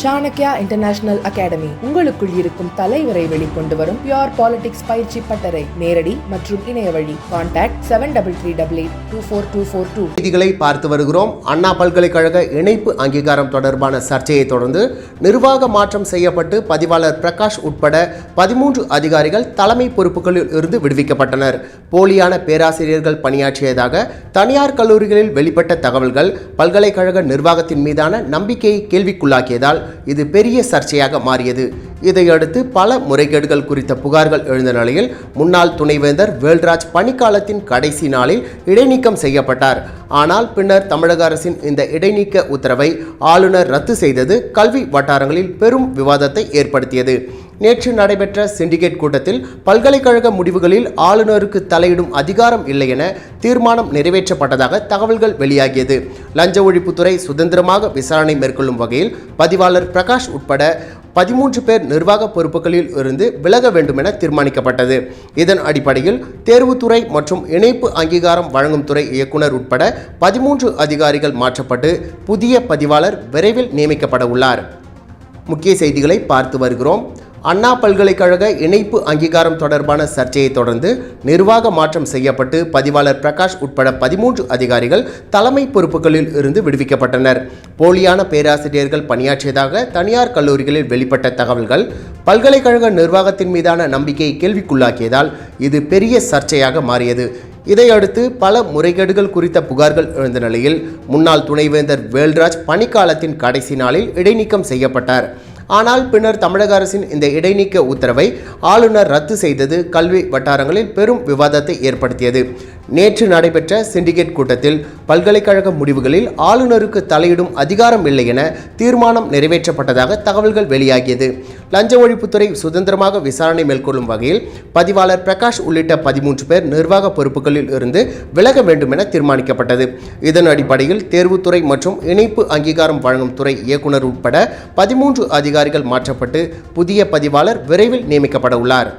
Chanakya international academy உங்களுக்குள் இருக்கும் தலைவரை வெளிக்கொண்டு வரும் பியூர் பாலிடிக்ஸ் பயிற்சி பட்டறை. நேரடி மற்றும் இணைய வழி. கான்டாக்ட் 7338824242. செய்திகளை பார்த்து வருகிறோம். அண்ணா பல்கலைக்கழக இணைப்பு அங்கீகாரம் தொடர்பான சர்ச்சையை தொடர்ந்து நிர்வாக மாற்றம் செய்யப்பட்டு பதிவாளர் பிரகாஷ் உட்பட 13 அதிகாரிகள் தலைமை பொறுப்புகளில் இருந்து விடுவிக்கப்பட்டனர். போலியான பேராசிரியர்கள் பணியாற்றியதாக தனியார் கல்லூரிகளில் வெளிப்பட்ட தகவல்கள் பல்கலைக்கழக நிர்வாகத்தின் மீதான நம்பிக்கையை கேள்விக்குள்ளாக்கியதால் இது பெரிய சர்ச்சையாக மாறியது. இதையடுத்து பல முறைகேடுகள் குறித்த புகார்கள் எழுந்த நிலையில் முன்னாள் துணைவேந்தர் வேல்ராஜ் பணிக்காலத்தின் கடைசி நாளில் இடைநீக்கம் செய்யப்பட்டார். ஆனால் பின்னர் தமிழக அரசின் இந்த இடைநீக்க உத்தரவை ஆளுநர் ரத்து செய்தது கல்வி வட்டாரங்களில் பெரும் விவாதத்தை ஏற்படுத்தியது. நேற்று நடைபெற்ற சிண்டிகேட் கூட்டத்தில் பல்கலைக்கழக முடிவுகளில் ஆளுநருக்கு தலையிடும் அதிகாரம் இல்லை என தீர்மானம் நிறைவேற்றப்பட்டதாக தகவல்கள் வெளியாகியது. லஞ்ச ஒழிப்புத்துறை சுதந்திரமாக விசாரணை மேற்கொள்ளும் வகையில் பதிவாளர் பிரகாஷ் உட்பட 13 பேர் நிர்வாக பொறுப்புகளில் இருந்து விலக வேண்டும் என தீர்மானிக்கப்பட்டது. இதன் அடிப்படையில் தேர்வுத்துறை மற்றும் இணைப்பு அங்கீகாரம் வழங்கும் துறை இயக்குனர் உட்பட 13 அதிகாரிகள் மாற்றப்பட்டு புதிய பதிவாளர் விரைவில் நியமிக்கப்பட உள்ளார். முக்கிய செய்திகளை பார்த்து வருகிறோம். அண்ணா பல்கலைக்கழக இணைப்பு அங்கீகாரம் தொடர்பான சர்ச்சையை தொடர்ந்து நிர்வாக மாற்றம் செய்யப்பட்டு பதிவாளர் பிரகாஷ் உட்பட 13 அதிகாரிகள் தலைமை பொறுப்புகளில் இருந்து விடுவிக்கப்பட்டனர். போலியான பேராசிரியர்கள் பணியாற்றியதாக தனியார் கல்லூரிகளில் வெளிப்பட்ட தகவல்கள் பல்கலைக்கழக நிர்வாகத்தின் மீதான நம்பிக்கையை கேள்விக்குள்ளாக்கியதால் இது பெரிய சர்ச்சையாக மாறியது. இதையடுத்து பல முறைகேடுகள் குறித்த புகார்கள் எழுந்த நிலையில் முன்னாள் துணைவேந்தர் வேல்ராஜ் பணிக்காலத்தின் கடைசி நாளில் இடைநீக்கம் செய்யப்பட்டார். ஆனால் பின்னர் தமிழக அரசின் இந்த இடைநீக்க உத்தரவை ஆளுநர் ரத்து செய்தது கல்வி வட்டாரங்களில் பெரும் விவாதத்தை ஏற்படுத்தியது. நேற்று நடைபெற்ற சிண்டிகேட் கூட்டத்தில் பல்கலைக்கழக முடிவுகளில் ஆளுநருக்கு தலையிடும் அதிகாரம் இல்லை என தீர்மானம் நிறைவேற்றப்பட்டதாக தகவல்கள் வெளியாகியது. லஞ்ச ஒழிப்புத்துறை சுதந்திரமாக விசாரணை மேற்கொள்ளும் வகையில் பதிவாளர் பிரகாஷ் உள்ளிட்ட 13 பேர் நிர்வாக பொறுப்புகளில் இருந்து விலக வேண்டும் என தீர்மானிக்கப்பட்டது. இதன் அடிப்படையில் தேர்வுத்துறை மற்றும் இணைப்பு அங்கீகாரம் வழங்கும் துறை இயக்குனர் உட்பட 13 அதிகாரிகள் மாற்றப்பட்டு புதிய பதிவாளர் விரைவில் நியமிக்கப்பட உள்ளார்.